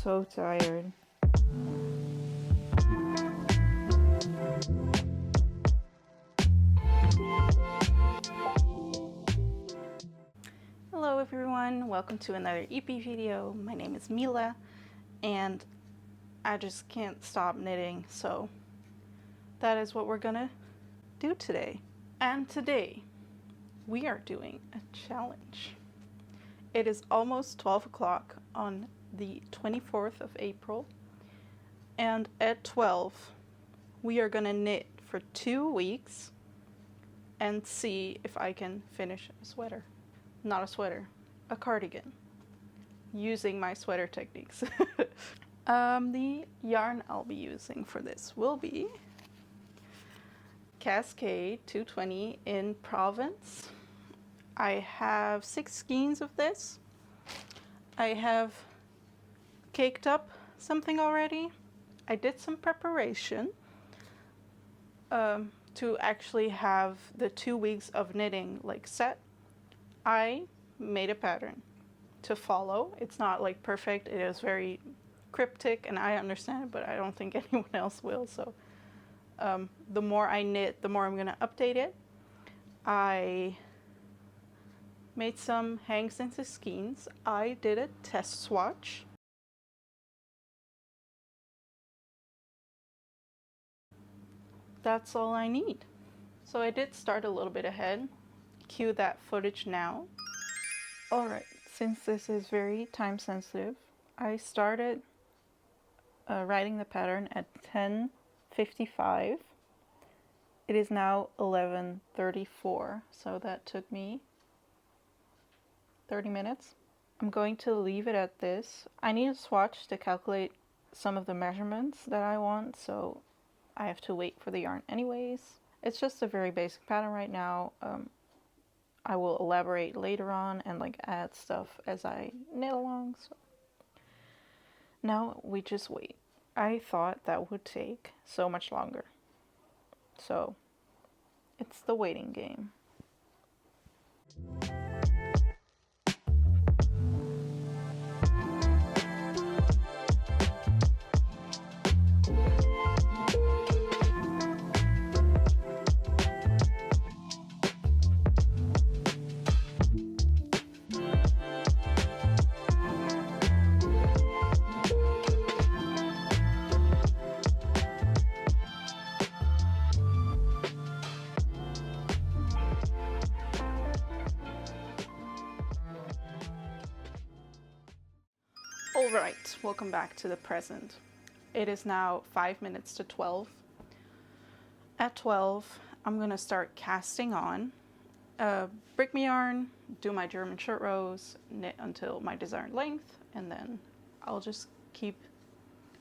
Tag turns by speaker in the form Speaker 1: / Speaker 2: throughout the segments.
Speaker 1: so tired. Hello everyone, welcome to another Eepy video. My name is Mila and I just can't stop knitting, so that is what we're gonna do today. And today we are doing a challenge. It is almost 12 o'clock on the 24th of April, and at 12 we are gonna knit for 2 weeks and see if I can finish a sweater. Not a sweater, a cardigan, using my sweater techniques. The yarn I'll be using for this will be Cascade 220 in Provence. I have 6 skeins of this. I have caked up something already. I did some preparation to actually have the 2 weeks of knitting like set. I made a pattern to follow. It's not like perfect, it is very cryptic and I understand it, but I don't think anyone else will, so the more I knit, the more I'm gonna update it. I made some hangs into skeins. I did a test swatch. That's all I need. So I did start a little bit ahead. Cue that footage now. Alright, since this is very time sensitive, I started writing the pattern at 10:55. It is now 11:34, so that took me 30 minutes. I'm going to leave it at this. I need a swatch to calculate some of the measurements that I want, so I have to wait for the yarn anyways. It's just a very basic pattern right now. I will elaborate later on and like add stuff as I knit along. So now we just wait. I thought that would take so much longer. So it's the waiting game. Alright, welcome back to the present. It is now 5 minutes to 12. At 12, I'm going to start casting on. Break my yarn, do my German short rows, knit until my desired length, and then I'll just keep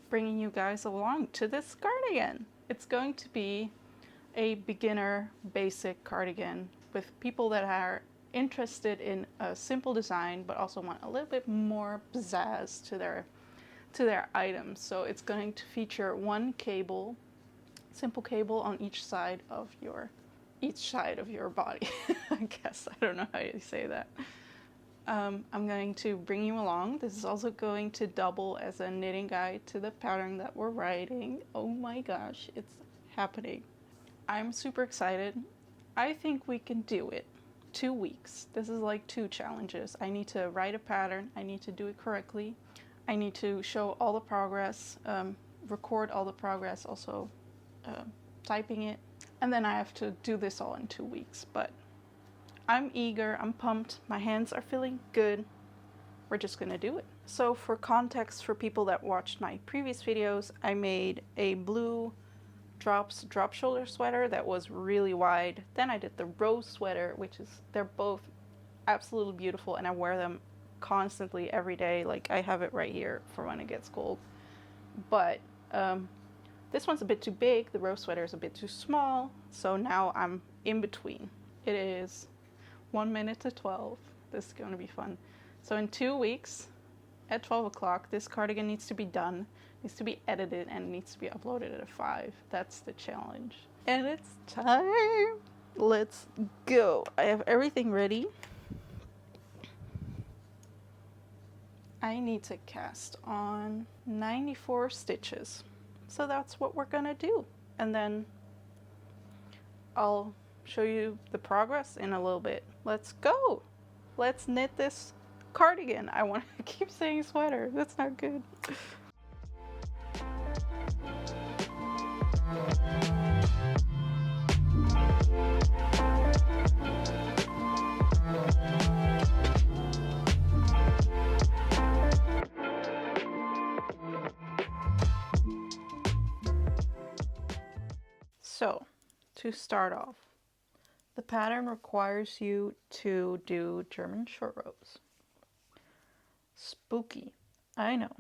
Speaker 1: bringing you guys along to this cardigan. It's going to be a beginner basic cardigan with people that are interested in a simple design but also want a little bit more pizzazz to their items. So it's going to feature one cable, simple cable on each side of your body. I guess, I don't know how you say that. I'm going to bring you along. This is also going to double as a knitting guide to the pattern that we're writing. Oh my gosh, it's happening. I'm super excited. I think we can do it. 2 weeks. This is like 2 challenges. I need to write a pattern. I need to do it correctly. I need to show all the progress, record all the progress, also typing it. And then I have to do this all in 2 weeks. But I'm eager, I'm pumped, my hands are feeling good. We're just gonna do it. So for context, for people that watched my previous videos, I made a blue drop shoulder sweater that was really wide. Then I did the rose sweater, which is, they're both absolutely beautiful and I wear them constantly every day. Like I have it right here for when it gets cold. But this one's a bit too big, the rose sweater is a bit too small, so now I'm in between. It is 1 minute to 12. This is going to be fun. So in 2 weeks at 12 o'clock, this cardigan needs to be done, needs to be edited, and it needs to be uploaded at 5. That's the challenge. And it's time. Let's go. I have everything ready. I I need to cast on 94 stitches. So that's what we're gonna do. And then I'll show you the progress in a little bit. Let's go. Let's knit this cardigan. I want to keep saying sweater. That's not good. So, to start off, the pattern requires you to do German short rows. Spooky, I know.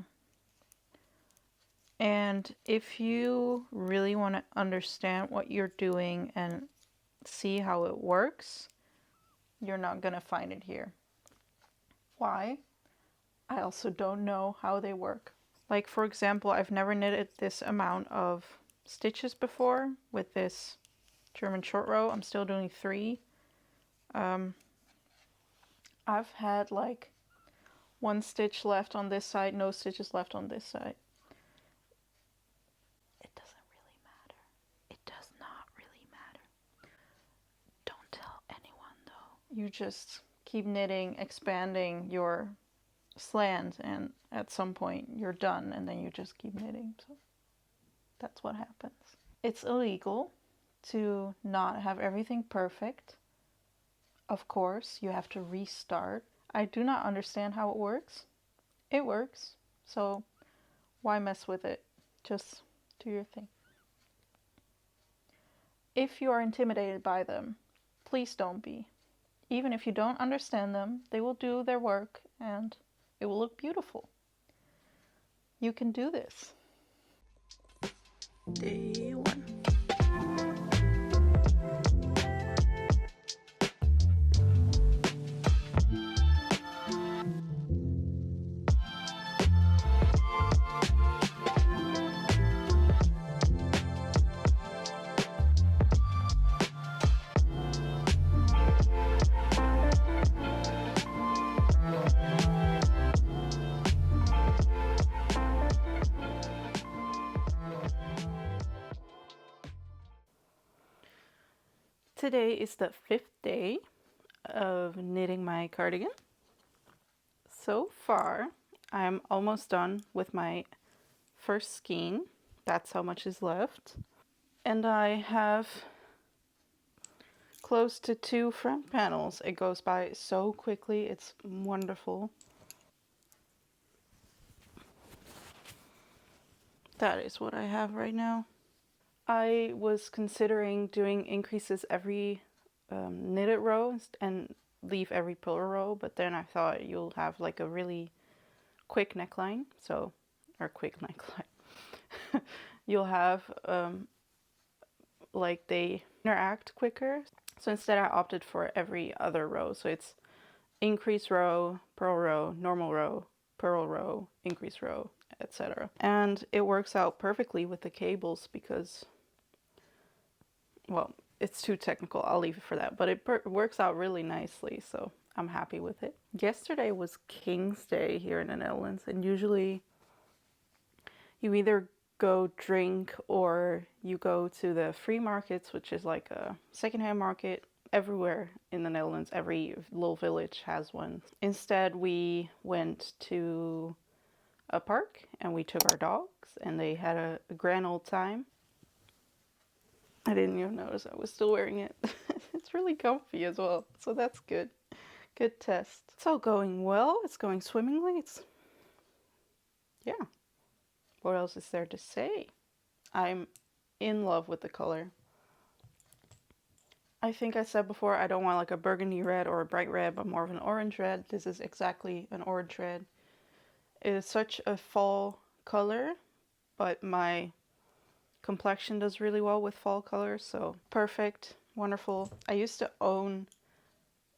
Speaker 1: And if you really want to understand what you're doing and see how it works, you're not going to find it here. Why? I also don't know how they work. Like, for example, I've never knitted this amount of stitches before with this German short row. I'm still doing 3. I've had like 1 stitch left on this side, no stitches left on this side. It doesn't really matter. It does not really matter. Don't tell anyone though. You just keep knitting, expanding your slant, and at some point you're done, and then you just keep knitting. So that's what happens. It's illegal to not have everything perfect. Of course, you have to restart. I do not understand how it works. It works, so why mess with it? Just do your thing. If you are intimidated by them, please don't be. Even if you don't understand them, they will do their work and it will look beautiful. You can do this. Day 1. Today is the 5th day of knitting my cardigan. So far, I'm almost done with my first skein. That's how much is left. And I have close to 2 front panels. It goes by so quickly. It's wonderful. That is what I have right now. I was considering doing increases every knitted row and leave every puller row, but then I thought you'll have like a really quick neckline, you'll have like they interact quicker. So instead I opted for every other row. So it's increase row, purl row, normal row, purl row, increase row, etc. And it works out perfectly with the cables because, well, it's too technical. I'll leave it for that. But it works out really nicely, so I'm happy with it. Yesterday was King's Day here in the Netherlands, and usually you either go drink or you go to the free markets, which is like a secondhand market. Everywhere in the Netherlands, every little village has one. Instead, we went to a park and we took our dogs and they had a grand old time. I didn't even notice I was still wearing it. It's really comfy as well, so that's good. Good test. It's all going well. It's going swimmingly. Yeah. What else is there to say? I'm in love with the color. I think I said before I don't want like a burgundy red or a bright red, but more of an orange red. This is exactly an orange red. It is such a fall color, but my complexion does really well with fall colors, so perfect, wonderful. I used to own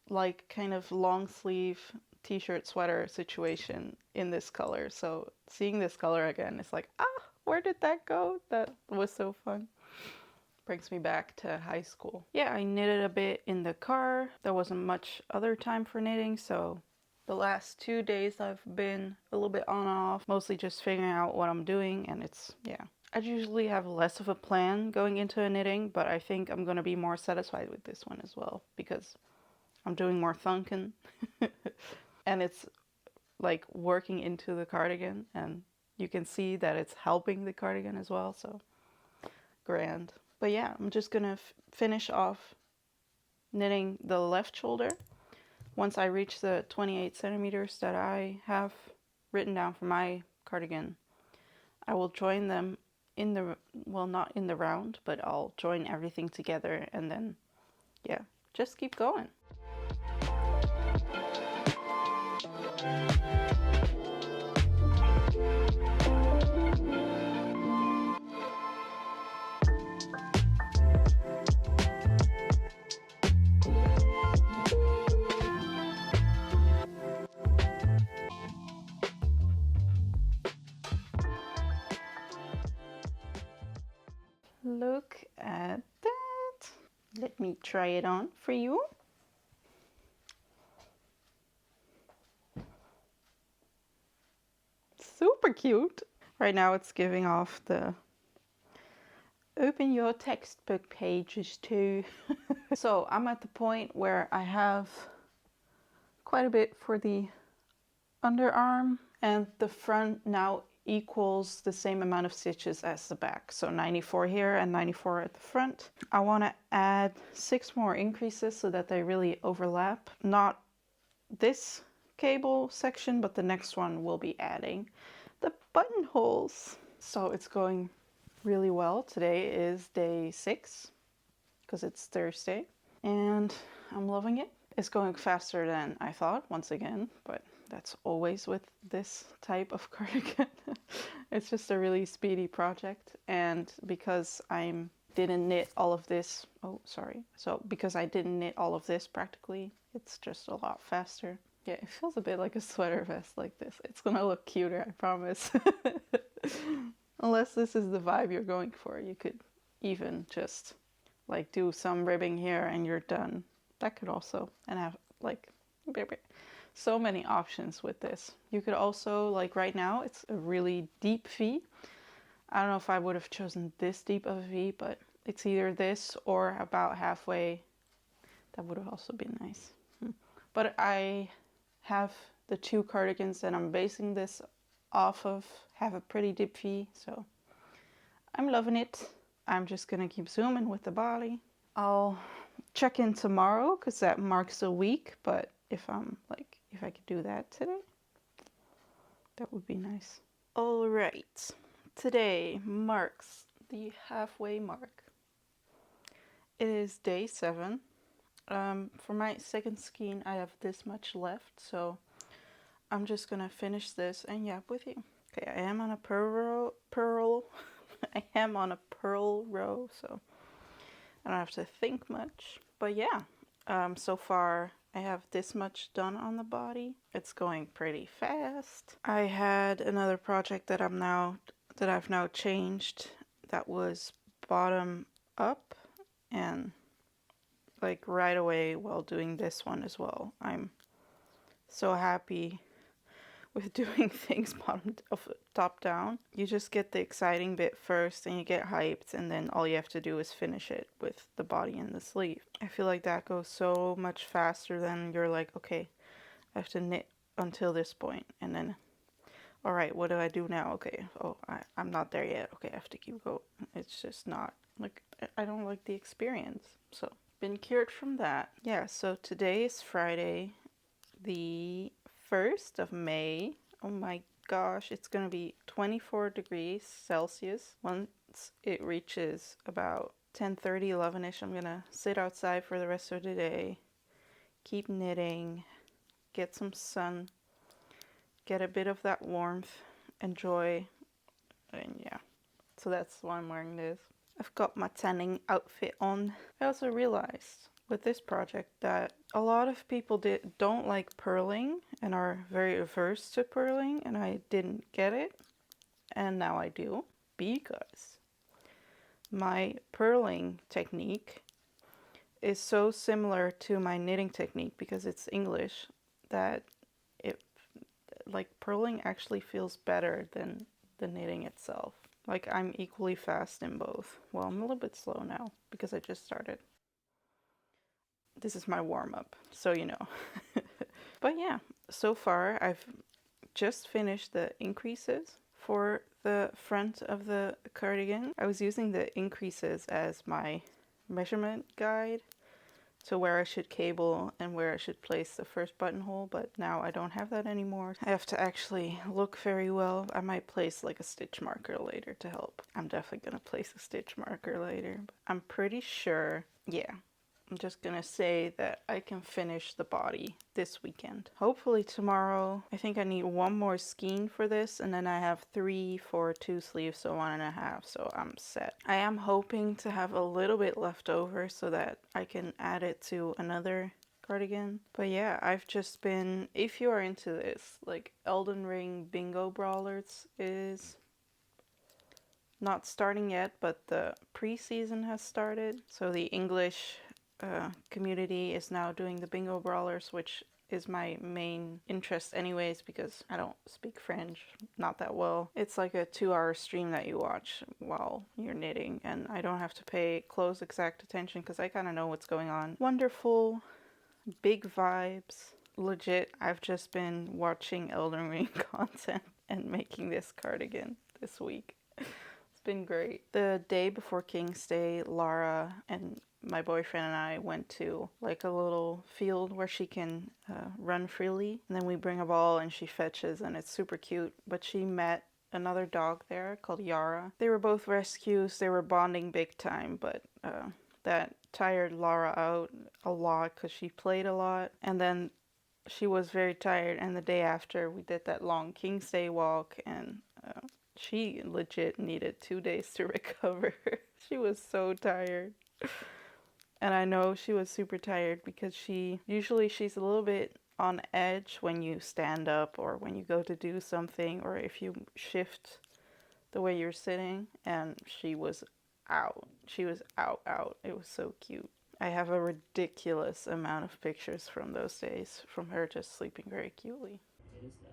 Speaker 1: like kind of long sleeve t-shirt sweater situation in this color, so seeing this color again is like, where did that go? That was so fun. Brings me back to high school. Yeah, I knitted a bit in the car. There wasn't much other time for knitting, so The last 2 days I've been a little bit on and off, mostly just figuring out what I'm doing, and it's, yeah. I usually have less of a plan going into a knitting, but I think I'm gonna be more satisfied with this one as well, because I'm doing more thunken, and it's like working into the cardigan, and you can see that it's helping the cardigan as well, so grand. But yeah, I'm just gonna finish off knitting the left shoulder. Once I reach the 28 centimeters that I have written down for my cardigan, I will join them in the, well, not in the round, but I'll join everything together, and then, yeah, just keep going. Look at that. Let me try it on for you. Super cute. Right now it's giving off the open your textbook pages too. So I'm at the point where I have quite a bit for the underarm, and the front now equals the same amount of stitches as the back. So 94 here and 94 at the front. I want to add 6 more increases so that they really overlap. Not this cable section, but the next one will be adding the buttonholes. So it's going really well. Today is day 6 because it's Thursday, and I'm loving it. It's going faster than I thought, once again, but that's always with this type of cardigan. It's just a really speedy project, and because I didn't knit all of this, because I didn't knit all of this practically, it's just a lot faster. Yeah, it feels a bit like a sweater vest like this. It's gonna look cuter, I promise. Unless this is the vibe you're going for, you could even just like do some ribbing here and you're done. That could also, and have like so many options with this. You could also, like right now, it's a really deep V. I don't know if I would have chosen this deep of a V, but it's either this or about halfway. That would have also been nice. But I have the 2 cardigans that I'm basing this off of have a pretty deep V, so I'm loving it. I'm just gonna keep zooming with the body. I'll check in tomorrow because that marks a week, but if I could do that today, that would be nice. All right, today marks the halfway mark. It is day 7. For my second skein, I have this much left, so I'm just gonna finish this and yap with you. Okay, I am on a pearl. I am on a purl row, so I don't have to think much. But yeah, so far I have this much done on the body. It's going pretty fast. I had another project that I've now changed that was bottom up, and like right away while doing this one as well, I'm so happy with doing things top down. You just get the exciting bit first and you get hyped, and then all you have to do is finish it with the body and the sleeve. I feel like that goes so much faster than you're like, okay, I have to knit until this point, and then all right, what do I do now? Okay, oh, I'm not there yet. Okay, I have to keep going. It's just not, like, I don't like the experience. So been cured from that. Yeah, so today is Friday, the 1st of May. Oh my gosh, it's gonna be 24 degrees Celsius. Once it reaches about 10:30, 11ish, I'm gonna sit outside for the rest of the day, keep knitting, get some sun, get a bit of that warmth, enjoy, and yeah. So that's why I'm wearing this. I've got my tanning outfit on. I also realized with this project that a lot of people don't like purling and are very averse to purling, and I didn't get it, and now I do, because my purling technique is so similar to my knitting technique, because it's English, that like purling actually feels better than the knitting itself. Like I'm equally fast in both. Well, I'm a little bit slow now because I just started. This is my warm-up, so you know. But yeah, so far I've just finished the increases for the front of the cardigan. I was using the increases as my measurement guide to where I should cable and where I should place the first buttonhole, but now I don't have that anymore. I have to actually look very well. I might place like a stitch marker later to help. I'm definitely gonna place a stitch marker later, but I'm pretty sure, yeah. I'm just gonna say that I can finish the body this weekend. Hopefully tomorrow. I think I need one more skein for this, and then I have 3 for 2 sleeves, so 1.5, so I'm set. I am hoping to have a little bit left over so that I can add it to another cardigan. But yeah, I've just been, if you are into this, like Elden Ring Bingo Brawlers is not starting yet, but the pre-season has started. So the English community is now doing the Bingo Brawlers, which is my main interest anyways because I don't speak French, not that well. It's like a 2-hour stream that you watch while you're knitting, and I don't have to pay close exact attention because I kind of know what's going on. Wonderful, big vibes. Legit, I've just been watching Elden Ring content and making this cardigan this week. It's been great. The day before King's Day, Lara and my boyfriend and I went to like a little field where she can run freely, and then we bring a ball and she fetches, and it's super cute. But she met another dog there called Yara. They were both rescues. They were bonding big time, but that tired Lara out a lot because she played a lot, and then she was very tired, and the day after we did that long King's Day walk, and she legit needed 2 days to recover. She was so tired. And I know she was super tired because she's a little bit on edge when you stand up or when you go to do something, or if you shift the way you're sitting, and she was out. She was out. It was so cute. I have a ridiculous amount of pictures from those days from her just sleeping very cutely. It is that.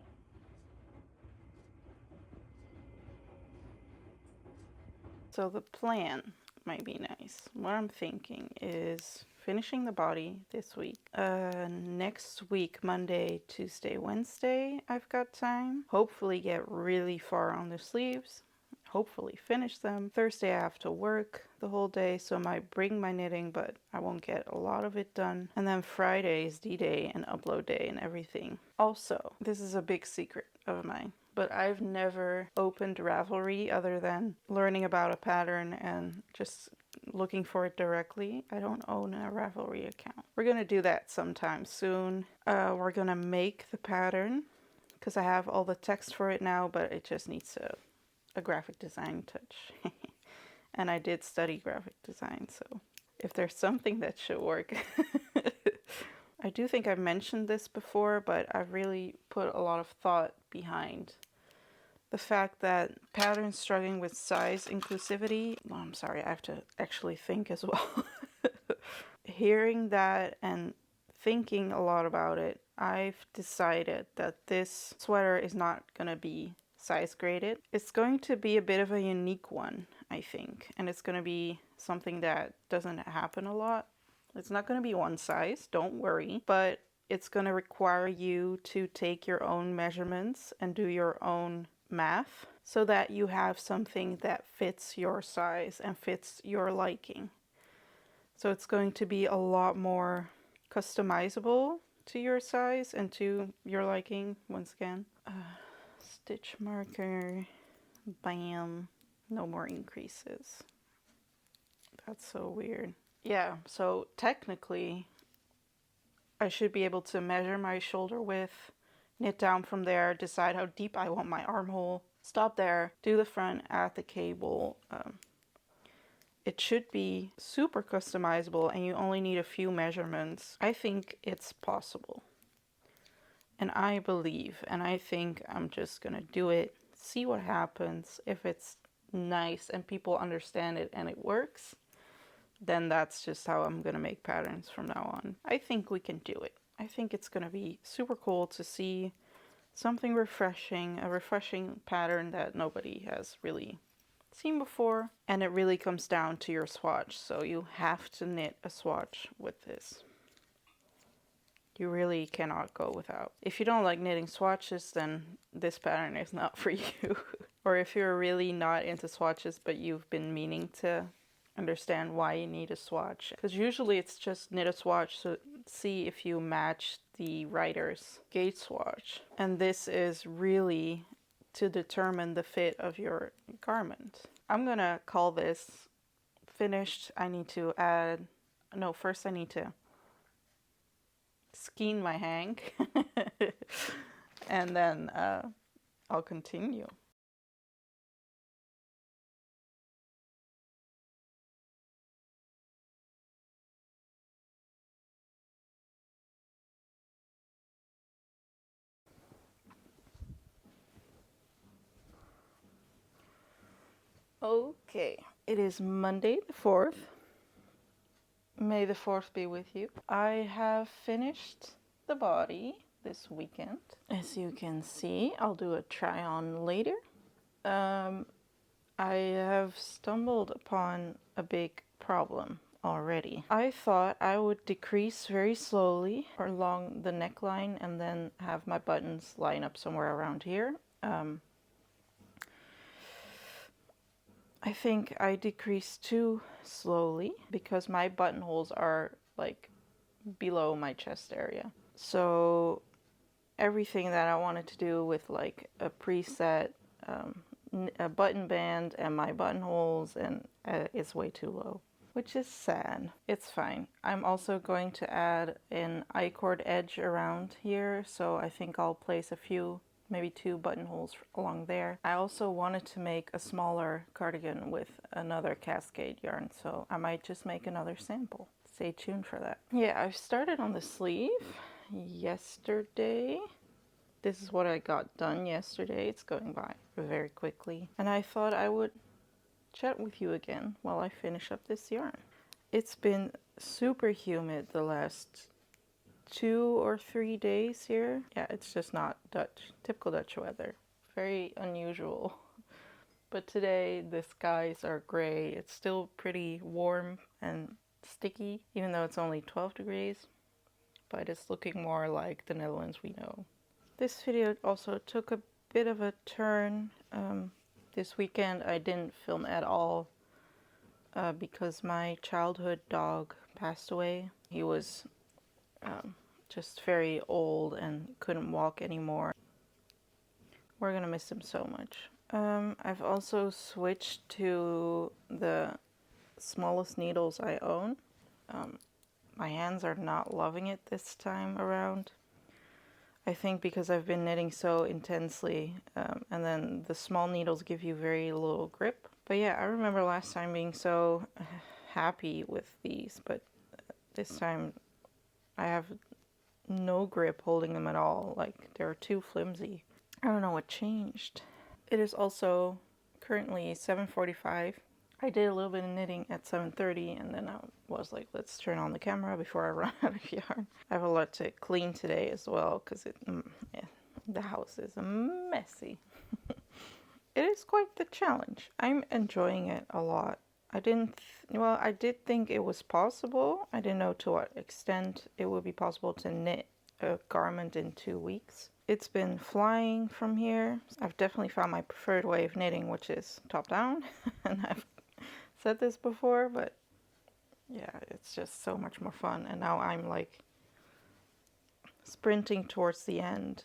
Speaker 1: So the plan might be nice. What I'm thinking is finishing the body this week. Next week, Monday, Tuesday, Wednesday, I've got time. Hopefully get really far on the sleeves. Hopefully finish them. Thursday I have to work the whole day, so I might bring my knitting, but I won't get a lot of it done. And then Friday is D-Day and upload day and everything. Also, this is a big secret of mine, but I've never opened Ravelry other than learning about a pattern and just looking for it directly. I don't own a Ravelry account. We're gonna do that sometime soon. We're gonna make the pattern because I have all the text for it now, but it just needs a graphic design touch. And I did study graphic design, so if there's something that should work. I do think I've mentioned this before, but I've really put a lot of thought behind the fact that patterns struggling with size inclusivity, I'm sorry, I have to actually think as well. Hearing that and thinking a lot about it, I've decided that this sweater is not gonna be size graded. It's going to be a bit of a unique one, I think, and it's gonna be something that doesn't happen a lot. It's not gonna be one size, don't worry, but it's gonna require you to take your own measurements and do your own math so that you have something that fits your size and fits your liking. So it's going to be a lot more customizable to your size and to your liking. Once again, stitch marker, bam, no more increases. That's so weird. Yeah, so technically I should be able to measure my shoulder width, knit down from there, decide how deep I want my armhole, stop there, do the front, add the cable. It should be super customizable and you only need a few measurements. I think it's possible. And I believe, and I think I'm just gonna do it, see what happens. If it's nice and people understand it and it works, then that's just how I'm gonna make patterns from now on. I think we can do it. I think it's gonna be super cool to see something refreshing, a refreshing pattern that nobody has really seen before. And it really comes down to your swatch, so you have to knit a swatch with this. You really cannot go without. If you don't like knitting swatches, then this pattern is not for you. Or if you're really not into swatches, but you've been meaning to understand why you need a swatch. Because usually it's just knit a swatch to see if you match the writer's gauge swatch. And this is really to determine the fit of your garment. I'm gonna call this finished. I need to add, no, first I need to skein my hank and then I'll continue. Okay, it is Monday the 4th. May the 4th be with you. I have finished the body this weekend. As you can see, I'll do a try on later. I have stumbled upon a big problem already. I thought I would decrease very slowly along the neckline and then have my buttons line up somewhere around here. I think I decreased too slowly because my buttonholes are like below my chest area. So everything that I wanted to do with like a preset a button band and my buttonholes and is way too low, which is sad. It's fine. I'm also going to add an I-cord edge around here, so I think I'll place a few, maybe 2 buttonholes along there. I also wanted to make a smaller cardigan with another cascade yarn, so I might just make another sample. Stay tuned for that. Yeah, I've started on the sleeve yesterday. This is what I got done yesterday. It's going by very quickly. And I thought I would chat with you again while I finish up this yarn. It's been super humid the last 2 or 3 days here. Yeah, it's just not Dutch, typical Dutch weather. Very unusual. But today the skies are gray. It's still pretty warm and sticky, even though it's only 12 degrees. But it's looking more like the Netherlands we know. This video also took a bit of a turn. This weekend I didn't film at all because my childhood dog passed away. He was just very old and couldn't walk anymore. We're gonna miss him so much. I've also switched to the smallest needles I own. My hands are not loving it this time around. I think because I've been knitting so intensely, and then the small needles give you very little grip. But yeah, I remember last time being so happy with these, but this time I have no grip holding them at all. Like, they're too flimsy. I don't know what changed. It is also currently 7:45. I did a little bit of knitting at 7:30 and then I was like, let's turn on the camera before I run out of yarn. I have a lot to clean today as well because the house is messy. It is quite the challenge. I'm enjoying it a lot. I did think it was possible. I didn't know to what extent it would be possible to knit a garment in 2 weeks. It's been flying from here. I've definitely found my preferred way of knitting, which is top down. And I've said this before, but yeah, it's just so much more fun. And now I'm like sprinting towards the end,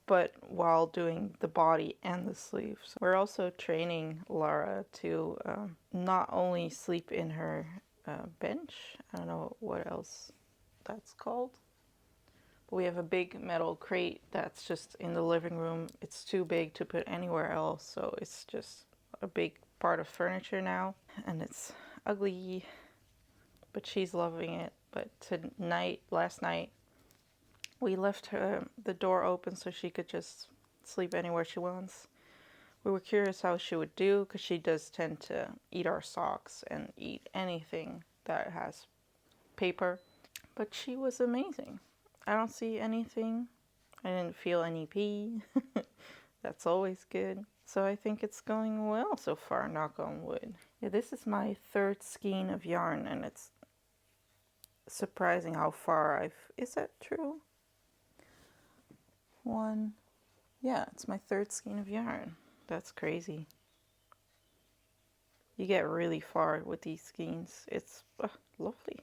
Speaker 1: but while doing the body and the sleeves. We're also training Lara to not only sleep in her bench, I don't know what else that's called, but we have a big metal crate that's just in the living room. It's too big to put anywhere else, so it's just a big part of furniture now, and it's ugly, but she's loving it. But last night, we left the door open so she could just sleep anywhere she wants. We were curious how she would do because she does tend to eat our socks and eat anything that has paper. But she was amazing. I don't see anything I didn't feel any pee. That's always good. So I think it's going well so far, knock on wood. Yeah, this is my third skein of yarn, and it's surprising how far is that true? One, yeah, it's my third skein of yarn. That's crazy. You get really far with these skeins. It's lovely.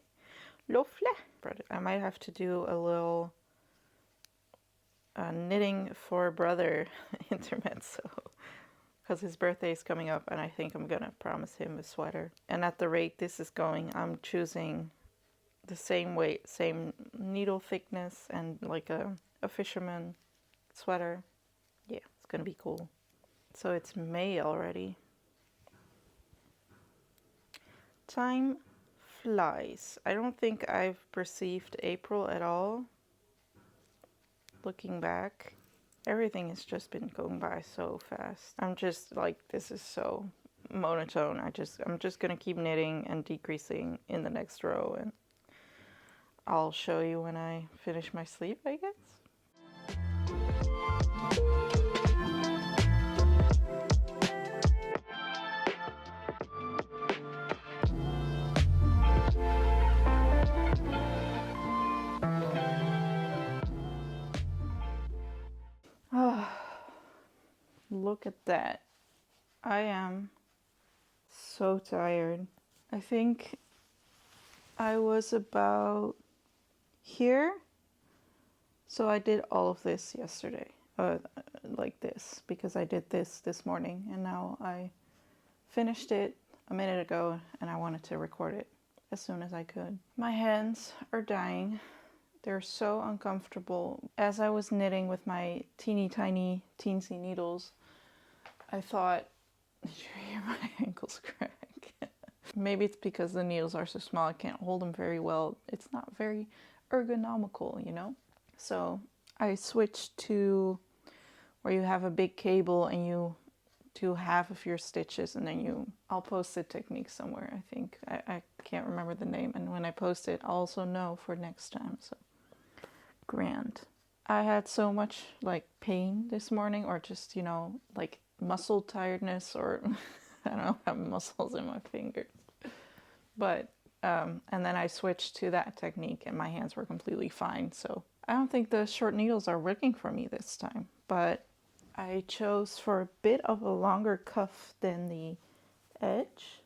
Speaker 1: Lovely. I might have to do a little knitting for brother intermezzo. Because his birthday is coming up and I think I'm gonna promise him a sweater. And at the rate this is going, I'm choosing the same weight, same needle thickness, and like a fisherman sweater. Yeah, it's gonna be cool. So it's May already. Time flies. I don't think I've perceived April at all. Looking back, everything has just been going by so fast. I'm just like, this is so monotone. I'm just gonna keep knitting and decreasing in the next row, and I'll show you when I finish my sleeve, I guess. Look at that. I am so tired. I think I was about here. So I did all of this yesterday, like this, because I did this morning, and now I finished it a minute ago, and I wanted to record it as soon as I could. My hands are dying. They're so uncomfortable. As I was knitting with my teeny tiny teensy needles, I thought, did you hear my ankles crack? Maybe it's because the needles are so small, I can't hold them very well. It's not very ergonomical, you know? So I switched to where you have a big cable and you do half of your stitches, and then I'll post the technique somewhere, I think. I can't remember the name, and when I post it, I'll also know for next time, so grand. I had so much like pain this morning, or just, you know, like muscle tiredness, or I don't have muscles in my fingers. But, and then I switched to that technique and my hands were completely fine. So I don't think the short needles are working for me this time, but I chose for a bit of a longer cuff than the edge.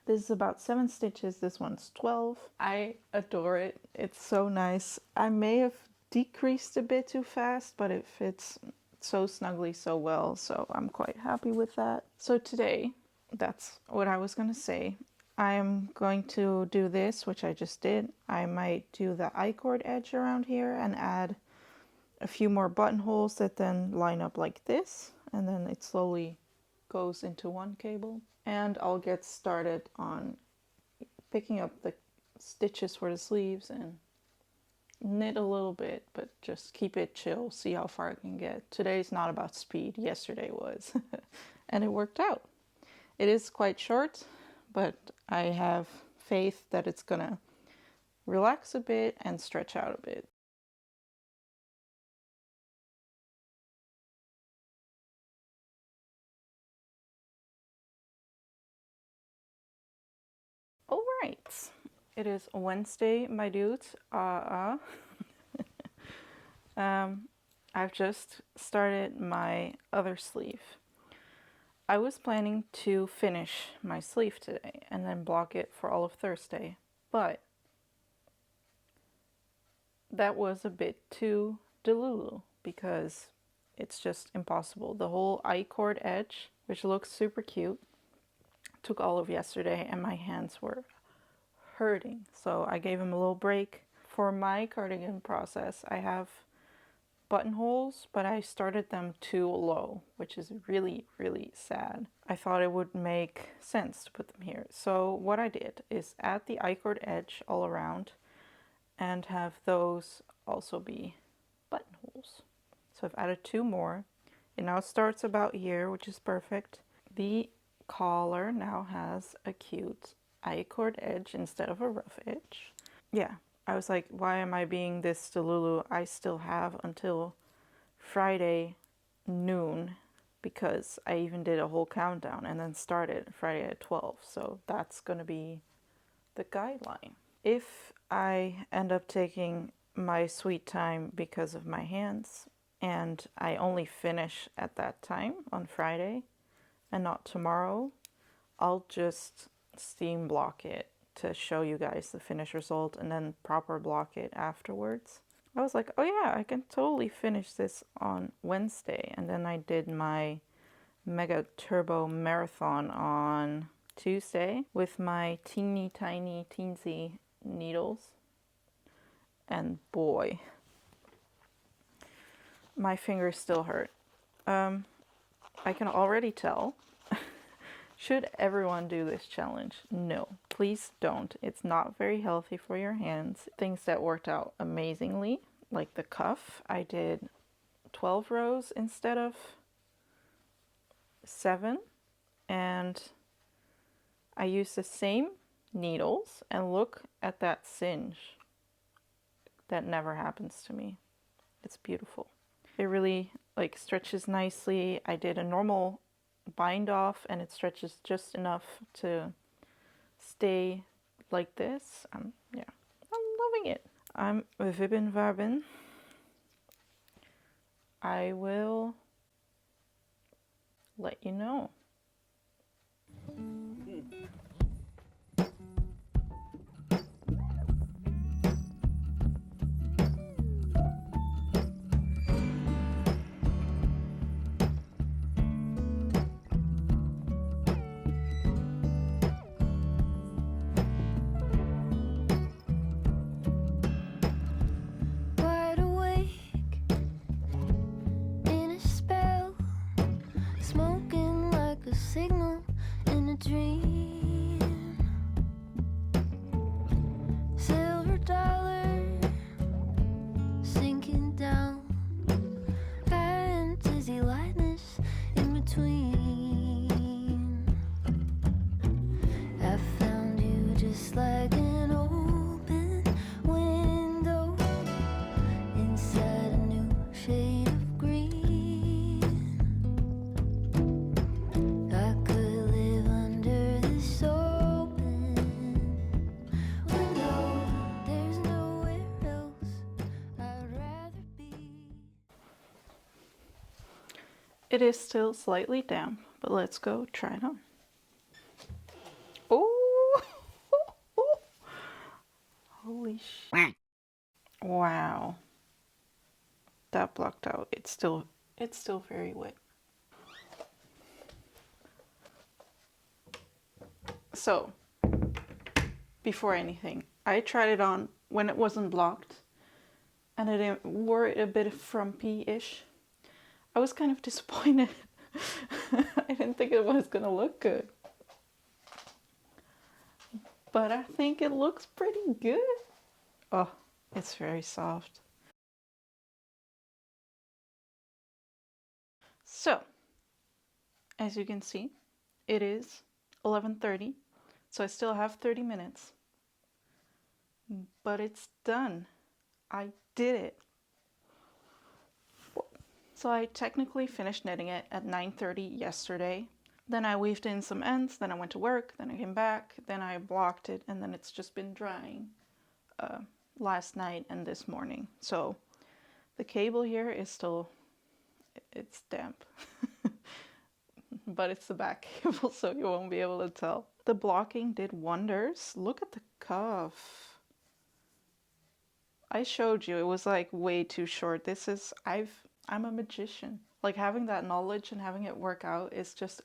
Speaker 1: This is about 7 stitches. This one's 12. I adore it. It's so nice. I may have decreased a bit too fast, but it fits so snugly so well. So I'm quite happy with that. So today, that's what I was going to say. I'm going to do this, which I just did. I might do the I-cord edge around here and add a few more buttonholes that then line up like this, and then it slowly goes into one cable. And I'll get started on picking up the stitches for the sleeves and knit a little bit, but just keep it chill, see how far I can get. Today's not about speed, yesterday was. And it worked out. It is quite short, but I have faith that it's gonna relax a bit and stretch out a bit. All right, it is Wednesday, my dudes. I've just started my other sleeve. I was planning to finish my sleeve today and then block it for all of Thursday, but that was a bit too delulu because it's just impossible. The whole I-cord edge, which looks super cute, took all of yesterday and my hands were hurting. So I gave him a little break. For my cardigan process, I have buttonholes, but I started them too low, which is really, really sad. I thought it would make sense to put them here. So what I did is add the I-cord edge all around and have those also be buttonholes. So I've added 2 more. It now starts about here, which is perfect. The collar now has a cute I-cord edge instead of a rough edge. Yeah, I was like, why am I being this delulu? I still have until Friday noon, because I even did a whole countdown and then started Friday at 12. So that's going to be the guideline. If I end up taking my sweet time because of my hands and I only finish at that time on Friday and not tomorrow, I'll just steam block it to show you guys the finished result and then proper block it afterwards. I was like, oh yeah, I can totally finish this on Wednesday. And then I did my mega turbo marathon on Tuesday with my teeny tiny teensy needles. And boy, my fingers still hurt. I can already tell. Should everyone do this challenge? No, please don't. It's not very healthy for your hands. Things that worked out amazingly, like the cuff, I did 12 rows instead of 7, and I used the same needles, and look at that singe. That never happens to me. It's beautiful. It really like stretches nicely. I did a normal bind off and it stretches just enough to stay like this. Yeah, I'm loving it. I'm Vibin Varbin. I will let you know.
Speaker 2: Wide awake in a spell, smoking like a signal in a dream. Silver dollar sinking down, fantasy lightness in between. I found you just like an open window inside a new shade of green. I could live under this open window. There's nowhere else I'd rather be.
Speaker 1: It is still slightly damp, but let's go try it on. Oh, holy shit. Wow. That blocked out. It's still very wet. So, before anything, I tried it on when it wasn't blocked and it wore a bit frumpy-ish. I was kind of disappointed. I didn't think it was gonna look good. But I think it looks pretty good. Oh, it's very soft. So, as you can see, it is 11:30, so I still have 30 minutes. But it's done. I did it. So I technically finished knitting it at 9:30 yesterday. Then I weaved in some ends, then I went to work, then I came back, then I blocked it, and then it's just been drying last night and this morning. So the cable here is still, it's damp. But it's the back cable, so you won't be able to tell. The blocking did wonders. Look at the cuff. I showed you, it was like way too short. I'm a magician. Like having that knowledge and having it work out is just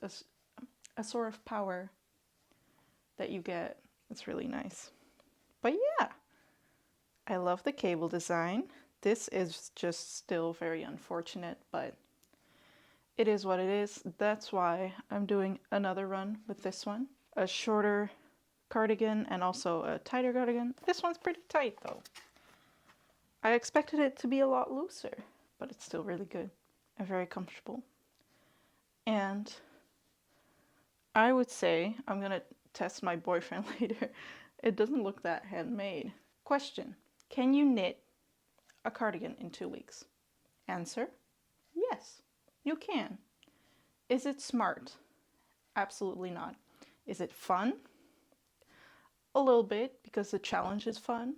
Speaker 1: a sort of power that you get. It's really nice. But yeah, I love the cable design. This is just still very unfortunate, but it is what it is. That's why I'm doing another run with this one. A shorter cardigan and also a tighter cardigan. This one's pretty tight though. I expected it to be a lot looser, but it's still really good and very comfortable. And I would say, I'm gonna test my boyfriend later, it doesn't look that handmade. Question, Can you knit a cardigan in 2 weeks? Answer, yes, you can. Is it smart? Absolutely not. Is it fun? A little bit, because the challenge is fun.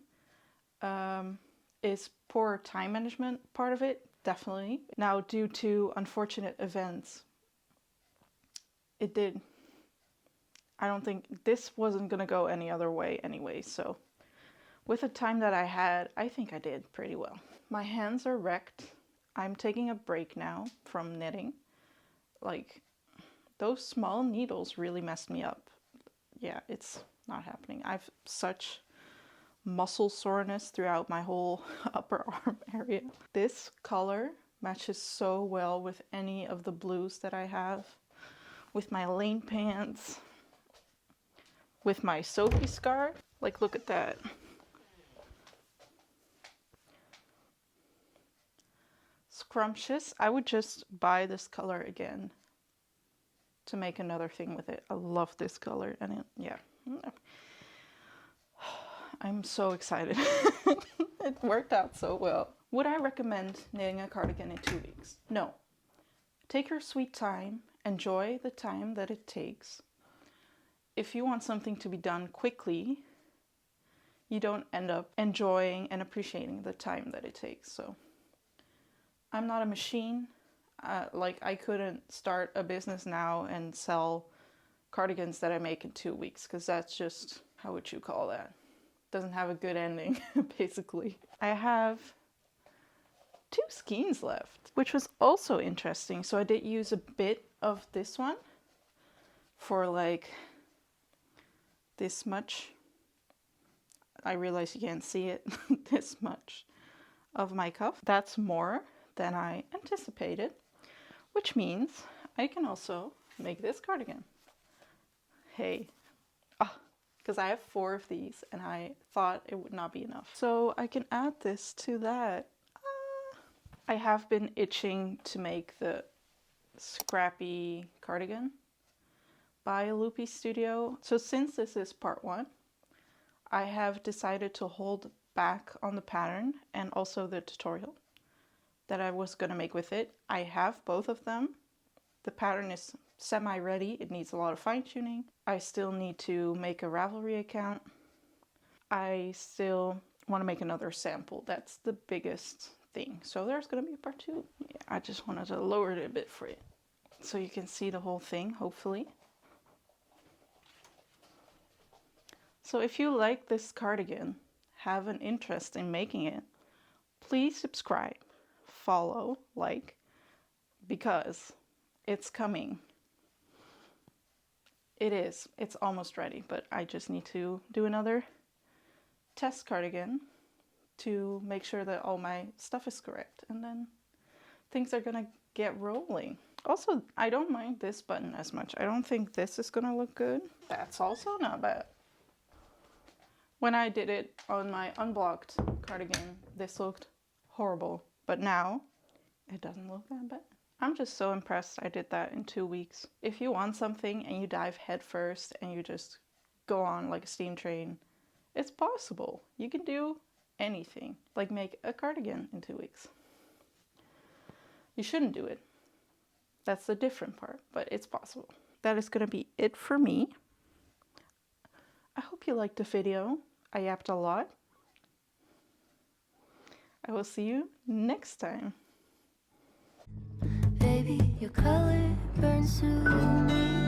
Speaker 1: Is poor time management part of it? Definitely. Now, due to unfortunate events, it did. I don't think this wasn't gonna go any other way anyway, so with the time that I had, I think I did pretty well. My hands are wrecked. I'm taking a break now from knitting. Like, those small needles really messed me up. Yeah, it's not happening. I've such muscle soreness throughout my whole upper arm area. This color matches so well with any of the blues that I have, with my lane pants, with my Sophie scarf. Like, look at that. Scrumptious. I would just buy this color again to make another thing with it. I love this color, and yeah. I'm so excited. It worked out so well. Would I recommend knitting a cardigan in 2 weeks? No. Take your sweet time. Enjoy the time that it takes. If you want something to be done quickly, you don't end up enjoying and appreciating the time that it takes. So I'm not a machine. Like, I couldn't start a business now and sell cardigans that I make in 2 weeks, because that's just, how would you call that? Doesn't have a good ending, basically. I have 2 skeins left, which was also interesting. So I did use a bit of this one for like this much. I realize you can't see it. This much of my cuff. That's more than I anticipated, which means I can also make this cardigan. Hey, because I have 4 of these and I thought it would not be enough. So I can add this to that. I have been itching to make the scrappy cardigan by Loopy Studio. So since this is part 1, I have decided to hold back on the pattern and also the tutorial that I was going to make with it. I have both of them. The pattern is semi-ready. It needs a lot of fine-tuning. I still need to make a Ravelry account. I still want to make another sample. That's the biggest thing. So there's going to be a part 2. Yeah, I just wanted to lower it a bit for you so you can see the whole thing, hopefully. So if you like this cardigan, have an interest in making it, please subscribe, follow, like, because it's coming. It is. It's almost ready, but I just need to do another test cardigan to make sure that all my stuff is correct, and then things are gonna get rolling. Also, I don't mind this button as much. I don't think this is gonna look good. That's also not bad. When I did it on my unblocked cardigan, this looked horrible, but now it doesn't look that bad. I'm just so impressed I did that in 2 weeks. If you want something and you dive head first and you just go on like a steam train, it's possible. You can do anything, like make a cardigan in 2 weeks. You shouldn't do it. That's the different part, but it's possible. That is gonna be it for me. I hope you liked the video. I yapped a lot. I will see you next time.
Speaker 2: Baby, your color burns through me.